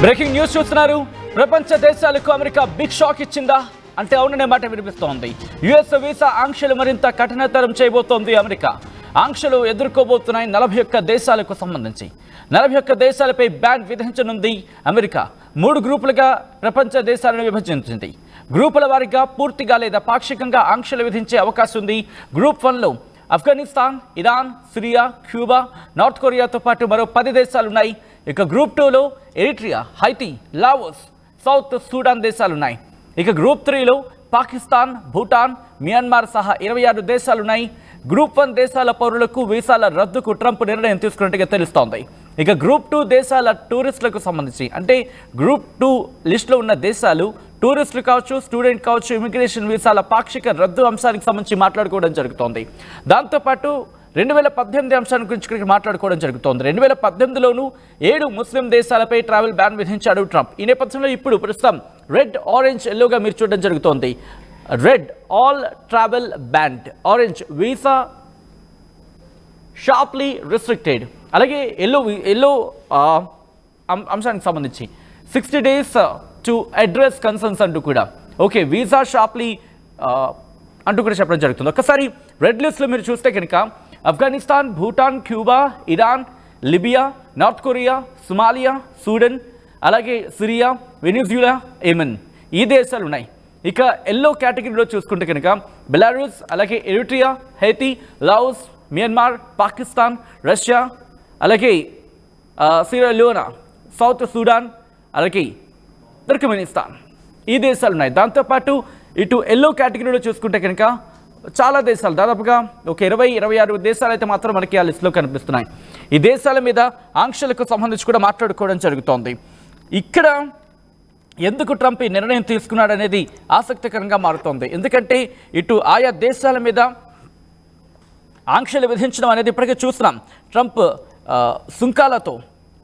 Breaking news చూస్తున్నారు. ప్రపంచ దేశాలకు అమెరికా బిగ్ షాక్ ఇచ్చిందా అంటే అవుననే మాట వినిపిస్తోంది. యుఎస్ వీసా ఆంక్షలు మరింత కఠినతరం చేయబోతోంది అమెరికా. ఆంక్షలు ఎదుర్కోబోతున్నాయి 41 దేశాలకు సంబంధించి. 41 దేశాలపై బ్యాన్ విధించనుంది అమెరికా. 3 గ్రూపులుగా ప్రపంచ దేశాలను విభజించింది. గ్రూపుల వారీగా పూర్తిగా లేదా పాక్షికంగా ఆంక్షలు విధించే అవకాశం ఉంది. గ్రూప్ 1లో Afghanistan, Iran, Syria, Cuba, North కొరియాతో పాటు మరో 10 దేశాలున్నాయి. ఇక గ్రూప్ 2లో Eritrea, Haiti, Laos, South Sudan దేశాలున్నాయి. ఇక గ్రూప్ 3లో పాకిస్తాన్, భూటాన్, మియాన్మార్ సహా 26 దేశాలున్నాయి. గ్రూప్ 1 దేశాల పౌరులకు వీసాల రద్దుకు ట్రంప్ నిర్ణయం తీసుకున్నట్టుగా తెలుస్తోంది. ఇక గ్రూప్ 2 దేశాల టూరిస్టులకు సంబంధించి అంటే గ్రూప్ 2 లిస్టులో ఉన్న దేశాలు టూరిస్టులు కావచ్చు, స్టూడెంట్ కావచ్చు, ఇమిగ్రేషన్ వీసాల పాక్షిక రద్దు అంశానికి సంబంధించి మాట్లాడుకోవడం జరుగుతోంది. దాంతోపాటు 2018 అంశాన్ని గురించి మాట్లాడుకోవడం జరుగుతోంది. 2018లోనూ 7 ముస్లిం దేశాలపై ట్రావెల్ బ్యాన్ విధించాడు ట్రంప్. ఈ నేపథ్యంలో ఇప్పుడు ప్రస్తుతం రెడ్, ఆరెంజ్, ఎల్లోగా మీరు చూడడం జరుగుతోంది. Red all travel banned, orange visa sharply restricted, అలాగే ఎల్లో అంశానికి సంబంధించి 60 days టు అడ్రస్ కన్సర్న్స్ అంటూ కూడా ఓకే వీసా షార్ప్లీ అంటూ కూడా చెప్పడం జరుగుతుంది. ఒకసారి రెడ్ లిస్ట్లో మీరు చూస్తే కనుక Afghanistan, Bhutan, Cuba, Iran, Libya, north Korea, Somalia, Sudan, అలాగే సిరియా, వెనిజులా, యెమెన్ ఈ దేశాలు ఉన్నాయి. ఇక ఎల్లో కేటగిరీలో చూసుకుంటే కనుక బెలారూస్, అలాగే Eritrea, Haiti, Laos, Myanmar, Pakistan, Russia, అలాగే సిరియా లియోనా, సౌత్ సూడాన్, అలాగే తుర్కమెనిస్తాన్ ఈ దేశాలు ఉన్నాయి. దాంతోపాటు ఇటు ఎల్లో కేటగిరీలో చూసుకుంటే కనుక చాలా దేశాలు, దాదాపుగా ఒక 20-26 దేశాలు అయితే మాత్రం మనకి ఆ లిస్టులో కనిపిస్తున్నాయి. ఈ దేశాల మీద ఆంక్షలకు సంబంధించి కూడా మాట్లాడుకోవడం జరుగుతోంది. ఇక్కడ ఎందుకు ట్రంప్ ఈ నిర్ణయం తీసుకున్నాడు అనేది ఆసక్తికరంగా మారుతోంది. ఎందుకంటే ఇటు ఆయా దేశాల మీద ఆంక్షలు విధించడం అనేది ఇప్పటికే చూస్తున్నాం. ట్రంప్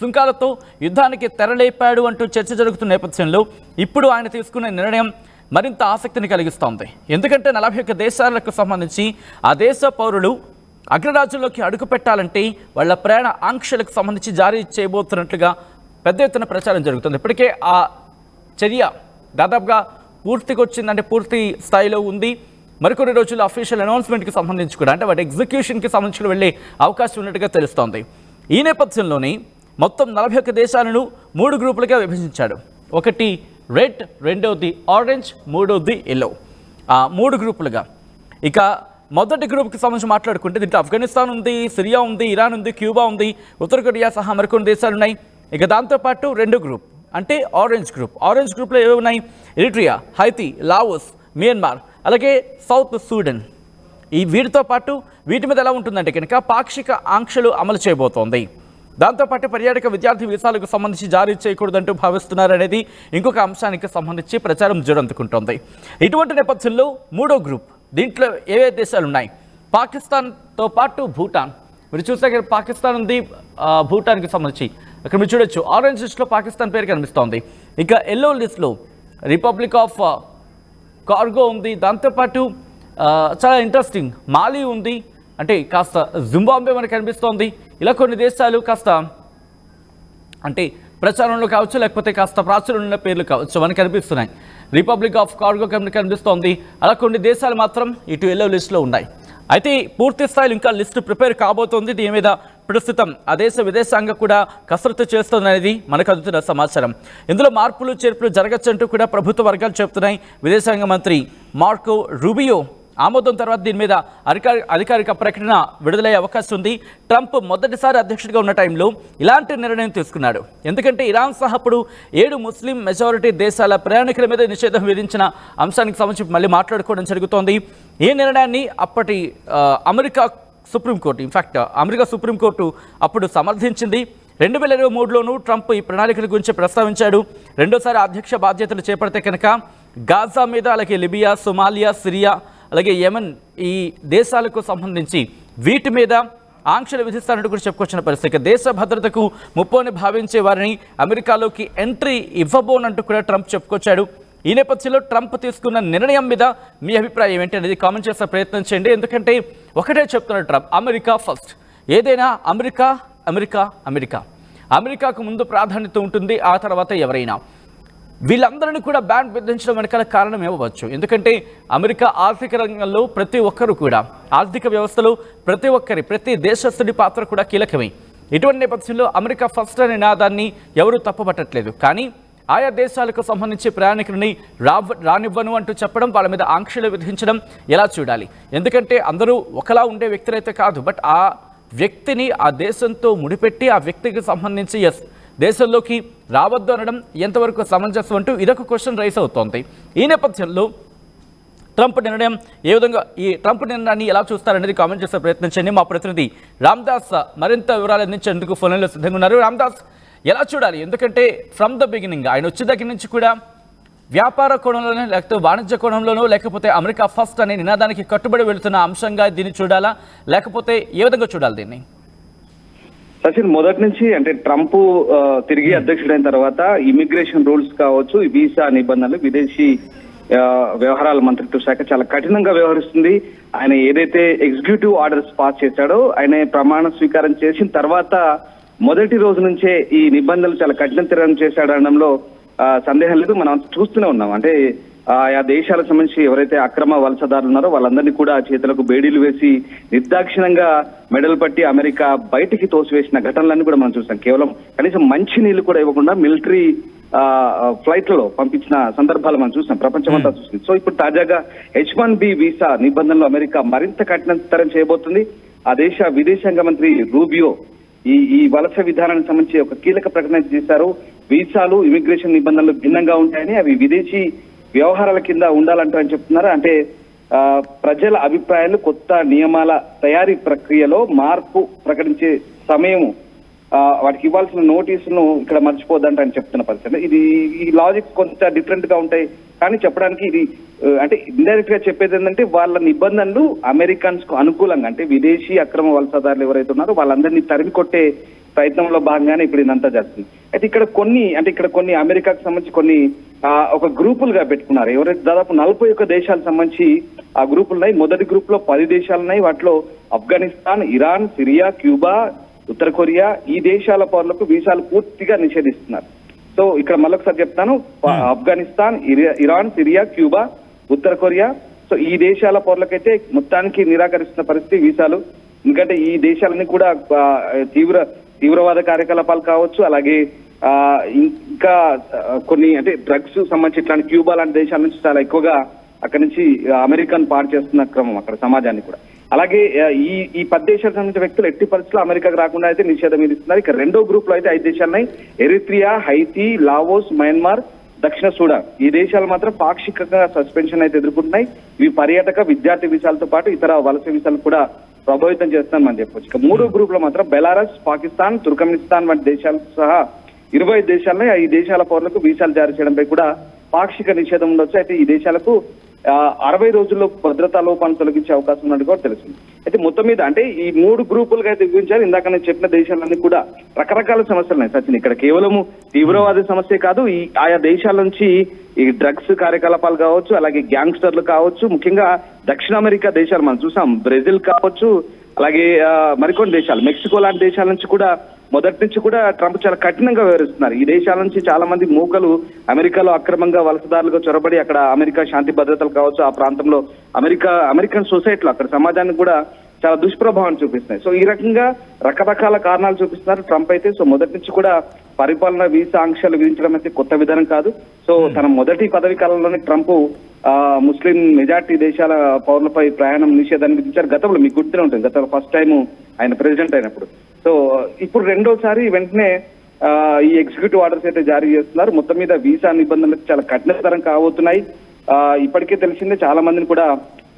సుంకాలతో యుద్ధానికి తెరలేపాడు అంటూ చర్చ జరుగుతున్న నేపథ్యంలో ఇప్పుడు ఆయన తీసుకున్న నిర్ణయం మరింత ఆసక్తిని కలిగిస్తోంది. ఎందుకంటే 41 దేశాలకు సంబంధించి ఆ దేశ పౌరులు అగ్రరాజ్యంలోకి అడుగు పెట్టాలంటే వాళ్ళ ప్రయాణ ఆంక్షలకు సంబంధించి జారీ చేయబోతున్నట్లుగా పెద్ద ఎత్తున ప్రచారం జరుగుతుంది. ఇప్పటికే ఆ చర్య దాదాపుగా పూర్తికొచ్చిందంటే పూర్తి స్థాయిలో ఉంది. మరికొన్ని రోజుల్లో అఫీషియల్ అనౌన్స్మెంట్కి సంబంధించి కూడా అంటే వాటి ఎగ్జిక్యూషన్కి సంబంధించి వెళ్ళే అవకాశం ఉన్నట్టుగా తెలుస్తోంది. ఈ నేపథ్యంలోనే మొత్తం 41 దేశాలను 3 గ్రూపులుగా విభజించాడు. ఒకటి రెడ్, రెండవది ఆరెంజ్, మూడవది ఎల్లో, 3 గ్రూపులుగా. ఇక మొదటి గ్రూప్కి సంబంధించి మాట్లాడుకుంటే దీంట్లో ఆఫ్ఘనిస్తాన్ ఉంది, సిరియా ఉంది, ఇరాన్ ఉంది, క్యూబా ఉంది, ఉత్తర కొరియా సహా మరికొన్ని దేశాలు ఉన్నాయి. ఇక దాంతోపాటు 2 గ్రూప్ అంటే ఆరెంజ్ గ్రూప్లో ఏవి ఉన్నాయి? ఎరిట్రియా, హైటీ, లావోస్, మియన్మార్, అలాగే సౌత్ సూడన్. వీటితో పాటు వీటి మీద ఎలా ఉంటుందంటే కనుక పాక్షిక ఆంక్షలు అమలు చేయబోతోంది. దాంతోపాటు పర్యాటక విద్యార్థి వీసాలకు సంబంధించి జారీ చేయకూడదంటూ భావిస్తున్నారు అనేది ఇంకొక అంశానికి సంబంధించి ప్రచారం జోరందుకుంటోంది. ఇటువంటి నేపథ్యంలో 3వ గ్రూప్ దీంట్లో ఏవే దేశాలు ఉన్నాయి? పాకిస్తాన్తో పాటు భూటాన్. మీరు చూస్తే పాకిస్తాన్ ఉంది, భూటాన్కి సంబంధించి అక్కడ మీరు చూడొచ్చు ఆరెంజ్ లిస్ట్లో పాకిస్తాన్ పేరు కనిపిస్తోంది. ఇక ఎల్లో లిస్ట్లో రిపబ్లిక్ ఆఫ్ కార్గో ఉంది. దాంతోపాటు చాలా ఇంట్రెస్టింగ్ మాలి ఉంది, అంటే కాస్త జింబాబ్వే మనకు కనిపిస్తోంది. ఇలా కొన్ని దేశాలు కాస్త అంటే ప్రచారంలో కావచ్చు, లేకపోతే కాస్త ప్రాచుర్యం ఉన్న పేర్లు కావచ్చు మనకు కనిపిస్తున్నాయి. రిపబ్లిక్ ఆఫ్ కార్గో కనిపిస్తోంది. అలా కొన్ని దేశాలు మాత్రం ఇటు ఎల్లో లిస్టులో ఉన్నాయి. అయితే పూర్తి స్థాయిలో ఇంకా లిస్టు ప్రిపేర్ కాబోతోంది. దీని మీద ప్రస్తుతం ఆ దేశ విదేశాంగం కూడా కసరత్తు చేస్తుందనేది మనకు అందుతున్న సమాచారం. ఇందులో మార్పులు చేర్పులు జరగచ్చంటూ కూడా ప్రభుత్వ వర్గాలు చెబుతున్నాయి. విదేశాంగ మంత్రి మార్కో రూబియో ఆమోదం తర్వాత దీని మీద అధికారిక ప్రకటన విడుదలయ్యే అవకాశం ఉంది. ట్రంప్ మొదటిసారి అధ్యక్షుడిగా ఉన్న టైంలో ఇలాంటి నిర్ణయం తీసుకున్నాడు. ఎందుకంటే ఇరాన్ సహా ఇప్పుడు 7 ముస్లిం మెజారిటీ దేశాల ప్రయాణికుల మీద నిషేధం విధించిన అంశానికి సంబంధించి మళ్ళీ మాట్లాడుకోవడం జరుగుతోంది. ఈ నిర్ణయాన్ని అప్పటి అమెరికా సుప్రీంకోర్టు అప్పుడు సమర్థించింది. 2023లోనూ ట్రంప్ ఈ ప్రణాళికల గురించి ప్రస్తావించాడు. రెండోసారి అధ్యక్ష బాధ్యతలు చేపడితే కనుక గాజా మీద, అలాగే లిబియా, సోమాలియా, సిరియా, అలాగే యెమెన్ ఈ దేశాలకు సంబంధించి వీటి మీద ఆంక్షలు విధిస్తారంటూ కూడా చెప్పుకొచ్చిన పరిస్థితి. దేశ భద్రతకు ముప్పుని భావించే వారిని అమెరికాలోకి ఎంట్రీ ఇవ్వబోనంటూ కూడా ట్రంప్ చెప్పుకొచ్చాడు. ఈ నేపథ్యంలో ట్రంప్ తీసుకున్న నిర్ణయం మీద మీ అభిప్రాయం ఏంటి అనేది కామెంట్ చేసే ప్రయత్నం చేయండి. ఎందుకంటే ఒకటే చెప్తున్నాడు ట్రంప్, అమెరికా ఫస్ట్. ఏదైనా అమెరికా అమెరికా అమెరికా. అమెరికాకు ముందు ప్రాధాన్యత ఉంటుంది, ఆ తర్వాత ఎవరైనా. వీళ్ళందరినీ కూడా బ్యాన్ విధించడం వెనకాల కారణం ఇవ్వవచ్చు. ఎందుకంటే అమెరికా ఆర్థిక రంగంలో ప్రతి ఒక్కరు కూడా, ఆర్థిక వ్యవస్థలో ప్రతి దేశస్థుడి పాత్ర కూడా కీలకమే. ఇటువంటి నేపథ్యంలో అమెరికా ఫస్ట్ అనే నినాదాన్ని ఎవరూ తప్పుపట్టట్లేదు. కానీ ఆయా దేశాలకు సంబంధించి ప్రయాణికులని రానివ్వను అంటూ చెప్పడం, వాళ్ళ మీద ఆంక్షలు విధించడం ఎలా చూడాలి? ఎందుకంటే అందరూ ఒకలా ఉండే వ్యక్తులైతే కాదు, బట్ ఆ వ్యక్తిని ఆ దేశంతో ముడిపెట్టి ఆ వ్యక్తికి సంబంధించి దేశంలోకి రావద్దు అనడం ఎంతవరకు సమంజసం అంటూ ఇదొక క్వశ్చన్ రైస్ అవుతోంది. ఈ నేపథ్యంలో ట్రంప్ నిర్ణయం ఏ విధంగా, ఈ ట్రంప్ నిర్ణయాన్ని ఎలా చూస్తారనేది కామెంట్ చేసే ప్రయత్నించండి. మా ప్రతినిధి రామ్దాస్ మరింత వివరాలు అందించేందుకు ఫోన్లో సిద్ధంగా ఉన్నారు. రామ్దాస్, ఎలా చూడాలి? ఎందుకంటే ఫ్రమ్ ద బిగినింగ్ ఆయన వచ్చే దగ్గర నుంచి కూడా వ్యాపార కోణంలోనో లేకపోతే వాణిజ్య కోణంలోనో లేకపోతే అమెరికా ఫస్ట్ అనే నినాదానికి కట్టుబడి వెళుతున్న అంశంగా దీన్ని చూడాలా, లేకపోతే ఏ విధంగా చూడాలి దీన్ని? సచిన్, మొదటి నుంచి అంటే ట్రంప్ తిరిగి అధ్యక్షుడైన తర్వాత ఇమిగ్రేషన్ రూల్స్ కావచ్చు, వీసా నిబంధనలు, విదేశీ వ్యవహారాల మంత్రిత్వ శాఖ చాలా కఠినంగా వ్యవహరిస్తుంది. ఆయన ఏదైతే ఎగ్జిక్యూటివ్ ఆర్డర్స్ పాస్ చేశాడో, ఆయన ప్రమాణ స్వీకారం చేసిన తర్వాత మొదటి రోజు నుంచే ఈ నిబంధనలు చాలా కఠినతరం చేశాడు అనడంలో సందేహం లేదు. మనం చూస్తూనే ఉన్నాం. అంటే ఆయా దేశాలకు సంబంధించి ఎవరైతే అక్రమ వలసదారులు ఉన్నారో వాళ్ళందరినీ కూడా చేతులకు బేడీలు వేసి నిర్దాక్షిణంగా మెడలు పట్టి అమెరికా బయటికి తోసివేసిన ఘటనలన్నీ కూడా మనం చూసాం. కేవలం కనీసం మంచి నీళ్లు కూడా ఇవ్వకుండా మిలిటరీ ఫ్లైట్లలో పంపించిన సందర్భాలు మనం చూసాం, ప్రపంచమంతా చూసింది. సో ఇప్పుడు తాజాగా H-1B వీసా నిబంధనలు అమెరికా మరింత కఠినతరం చేయబోతుంది. ఆ దేశ విదేశాంగ మంత్రి రూబియో ఈ వలస విధానానికి సంబంధించి ఒక కీలక ప్రకటన చేశారు. వీసాలు, ఇమిగ్రేషన్ నిబంధనలు భిన్నంగా ఉంటాయని, అవి విదేశీ వ్యవహారాల కింద ఉండాలంటారని చెప్తున్నారు. అంటే ప్రజల అభిప్రాయాలు, కొత్త నియమాల తయారీ ప్రక్రియలో మార్పు ప్రకటించే సమయం, వాటికి ఇవ్వాల్సిన నోటీసులను ఇక్కడ మర్చిపోద్దంటని చెప్తున్న పరిస్థితి. ఇది ఈ లాజిక్ కొంత డిఫరెంట్ గా ఉంటాయి, కానీ చెప్పడానికి ఇది అంటే ఇండైరెక్ట్ గా చెప్పేది ఏంటంటే వాళ్ళ నిబంధనలు అమెరికన్స్ కు అనుకూలంగా, అంటే విదేశీ అక్రమ వలసదారులు ఎవరైతే ఉన్నారో వాళ్ళందరినీ తరిమి కొట్టే ప్రయత్నంలో భాగంగానే ఇప్పుడు ఇదంతా జరుగుతుంది. అయితే ఇక్కడ కొన్ని అమెరికాకు సంబంధించి కొన్ని ఒక గ్రూపులుగా పెట్టుకున్నారు. ఎవరైతే దాదాపు 41 దేశాలకు సంబంధించి ఆ గ్రూపులు ఉన్నాయి. మొదటి గ్రూప్ లో 10 దేశాలు ఉన్నాయి. వాటిలో ఆఫ్ఘనిస్తాన్, ఇరాన్, సిరియా, క్యూబా, ఉత్తర కొరియా, ఈ దేశాల పౌరులకు వీసాలు పూర్తిగా నిషేధిస్తున్నారు. సో ఇక్కడ మళ్ళొకసారి చెప్తాను, ఆఫ్ఘనిస్తాన్, ఇరాన్, సిరియా, క్యూబా, ఉత్తర కొరియా, సో ఈ దేశాల పౌరులకైతే మొత్తానికి నిరాకరిస్తున్న పరిస్థితి వీసాలు. ఎందుకంటే ఈ దేశాలన్నీ కూడా తీవ్రవాద కార్యకలాపాలు కావచ్చు, అలాగే ఇంకా కొన్ని అంటే డ్రగ్స్ సంబంధించి ఇట్లాంటి క్యూబా లాంటి దేశాల నుంచి చాలా ఎక్కువగా అక్కడి నుంచి అమెరికన్ పాడు చేస్తున్న క్రమం అక్కడ సమాజాన్ని కూడా. అలాగే ఈ 10 దేశాలకు సంబంధించిన వ్యక్తులు ఎట్టి పరిస్థితుల్లో అమెరికాకు రాకుండా అయితే నిషేధం విధిస్తున్నారు. ఇక రెండో గ్రూప్ లో అయితే 5 దేశాలున్నాయి. ఎరిత్రియా, హైతీ, లావోస్, మయన్మార్, దక్షిణ సూడాన్. ఈ దేశాలు మాత్రం పాక్షికంగా సస్పెన్షన్ అయితే ఎదుర్కొంటున్నాయి. ఇవి పర్యాటక, విద్యార్థి వీసాలతో పాటు ఇతర వలస వీసాలు కూడా ప్రభావితం చేస్తామని చెప్పొచ్చు. ఇక మూడో గ్రూప్ లో మాత్రం బెలారస్, పాకిస్తాన్, తుర్కమినిస్తాన్ వంటి దేశాలతో సహా 25 దేశాలనే ఈ దేశాల పౌరులకు వీసాలు జారీ చేయడంపై కూడా పాక్షిక నిషేధం ఉండొచ్చు. అయితే ఈ దేశాలకు 60 రోజుల్లో భద్రతా లోపాన్ని తొలగించే అవకాశం ఉన్నట్టు కూడా తెలిసింది. అయితే మొత్తం మీద అంటే ఈ 3 గ్రూపులుగా అయితే విభజించారు. ఇందాక నేను చెప్పిన దేశాలన్నీ కూడా రకరకాల సమస్యలు ఉన్నాయి సచిన్. ఇక్కడ కేవలము తీవ్రవాద సమస్య కాదు, ఈ ఆయా దేశాల నుంచి ఈ డ్రగ్స్ కార్యకలాపాలు కావచ్చు, అలాగే గ్యాంగ్స్టర్లు కావచ్చు, ముఖ్యంగా దక్షిణ అమెరికా దేశాలు మనం చూసాం, బ్రెజిల్ కావచ్చు, అలాగే మరికొన్ని దేశాలు, మెక్సికో లాంటి దేశాల నుంచి కూడా మొదటి నుంచి కూడా ట్రంప్ చాలా కఠినంగా వ్యవహరిస్తున్నారు. ఈ దేశాల నుంచి చాలా మంది మూకలు అమెరికాలో అక్రమంగా వలసదారులుగా చొరబడి అక్కడ అమెరికా శాంతి భద్రతలు కావచ్చు, ఆ ప్రాంతంలో అమెరికన్ సొసైటీలో అక్కడ సమాజానికి కూడా చాలా దుష్ప్రభావం చూపిస్తున్నాయి. సో ఈ రకంగా రకరకాల కారణాలు చూపిస్తున్నారు ట్రంప్ అయితే. సో మొదటి నుంచి కూడా పరిపాలన వీసా ఆంక్షలు విధించడం అయితే కొత్త విధానం కాదు. సో తన మొదటి పదవి కాలంలోనే ట్రంప్ ముస్లిం మెజార్టీ దేశాల పౌరులపై ప్రయాణం నిషేధాన్ని విధించారు. గతంలో మీకు గుర్తునే ఉంటుంది, గతంలో ఫస్ట్ టైం ఆయన ప్రెసిడెంట్ అయినప్పుడు. సో ఇప్పుడు రెండోసారి వెంటనే ఈ ఎగ్జిక్యూటివ్ ఆర్డర్స్ అయితే జారీ చేస్తున్నారు. మొత్తం మీద వీసా నిబంధనలకు చాలా కఠినతరం కాబోతున్నాయి. ఇప్పటికే తెలిసిందే, చాలా మందిని కూడా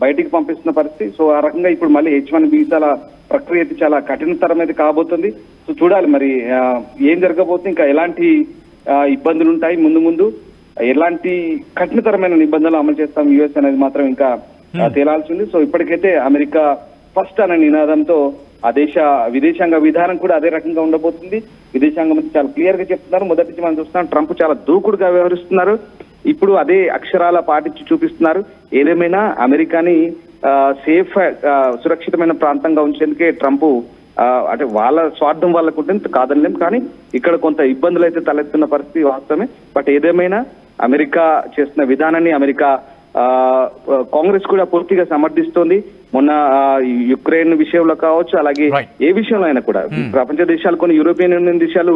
బయటికి పంపిస్తున్న పరిస్థితి. సో ఆ రకంగా ఇప్పుడు మళ్ళీ H-1 వీసాల ప్రక్రియ అయితే చాలా కఠినతరం అయితే కాబోతుంది. సో చూడాలి మరి ఏం జరగబోతుంది, ఇంకా ఎలాంటి ఇబ్బందులు ఉంటాయి, ముందు ఎలాంటి కఠినతరమైన నిబంధనలు అమలు చేస్తాం యుఎస్ అనేది మాత్రం ఇంకా తేలాల్సి ఉంది. సో ఇప్పటికైతే అమెరికా ఫస్ట్ అనే నినాదంతో ఆ దేశ విదేశాంగ విధానం కూడా అదే రకంగా ఉండబోతుంది. విదేశాంగ మంత్రి చాలా క్లియర్ గా చెప్తున్నారు. మొదటి నుంచి మనం చూస్తున్నాం ట్రంప్ చాలా దూకుడుగా వ్యవహరిస్తున్నారు. ఇప్పుడు అదే అక్షరాల పాటించి చూపిస్తున్నారు. ఏదేమైనా అమెరికాని సేఫ్ సురక్షితమైన ప్రాంతంగా ఉంచేందుకే ట్రంప్ అంటే వాళ్ళ స్వార్థం వాళ్ళకు ఉంటుంది కాదనిలేం, కానీ ఇక్కడ కొంత ఇబ్బందులు అయితే తలెత్తున్న పరిస్థితి వాస్తవమే. బట్ ఏదేమైనా అమెరికా చేస్తున్న విధానాన్ని అమెరికా కాంగ్రెస్ కూడా పూర్తిగా సమర్థిస్తోంది. మొన్న యుక్రెయిన్ విషయంలో కావచ్చు, అలాగే ఏ విషయంలో అయినా కూడా ప్రపంచ దేశాలు, కొన్ని యూరోపియన్ యూనియన్ దేశాలు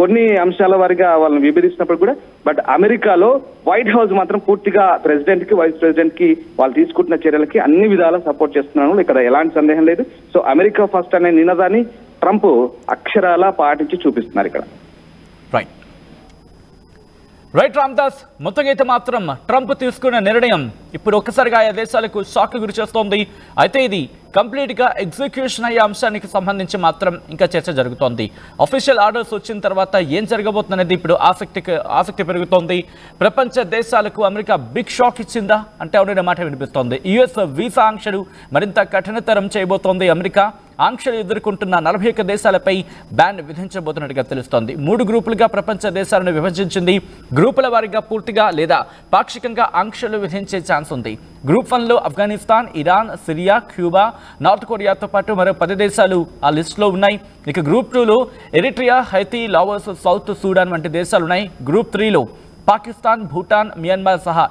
కొన్ని అంశాల వారిగా వాళ్ళని విభేదిస్తున్నప్పుడు కూడా, బట్ అమెరికాలో వైట్ హౌస్ మాత్రం పూర్తిగా ప్రెసిడెంట్ కి, వైస్ ప్రెసిడెంట్ కి వాళ్ళు తీసుకుంటున్న చర్యలకి అన్ని విధాలా సపోర్ట్ చేస్తున్నాను, ఇక్కడ ఎలాంటి సందేహం లేదు. సో అమెరికా ఫస్ట్ అనే నినాదాన్ని ట్రంప్ అక్షరాలా పాటించి చూపిస్తున్నారు ఇక్కడ. రైట్ రామ్దాస్, మొత్తంగా అయితే మాత్రం ట్రంప్ తీసుకున్న నిర్ణయం ఇప్పుడు ఒక్కసారిగా ఆయా దేశాలకు షాక్ గురి చేస్తోంది. అయితే ఇది కంప్లీట్గా ఎగ్జిక్యూషన్ అయ్యే అంశానికి సంబంధించి మాత్రం ఇంకా చర్చ జరుగుతోంది. అఫీషియల్ ఆర్డర్స్ వచ్చిన తర్వాత ఏం జరగబోతుందనేది ఇప్పుడు ఆసక్తి పెరుగుతోంది. ప్రపంచ దేశాలకు అమెరికా బిగ్ షాక్ ఇచ్చిందా అంటే అవుననే మాట వినిపిస్తోంది. యుఎస్ వీసా ఆంక్షలు మరింత కఠినతరం చేయబోతోంది అమెరికా. ఆంక్షలు ఎదుర్కొంటున్న 41 దేశాలపై బ్యాన్ విధించబోతున్నట్టుగా తెలుస్తోంది. 3 గ్రూపులుగా ప్రపంచ దేశాలను విభజించింది. గ్రూపుల వారీగా పూర్తిగా లేదా పాక్షికంగా ఆంక్షలు విధించే ఛాన్స్ ఉంది. గ్రూప్ 1లో Afghanistan, Iran, Syria, Cuba, North కొరియాతో పాటు మరో 10 దేశాలు ఆ లిస్టులో ఉన్నాయి. ఇక గ్రూప్ 2లో Eritrea, Haiti, Laos, South Sudan వంటి దేశాలు ఉన్నాయి. గ్రూప్ 3లో పాకిస్తాన్, భూటాన్, మియన్మార్ సహా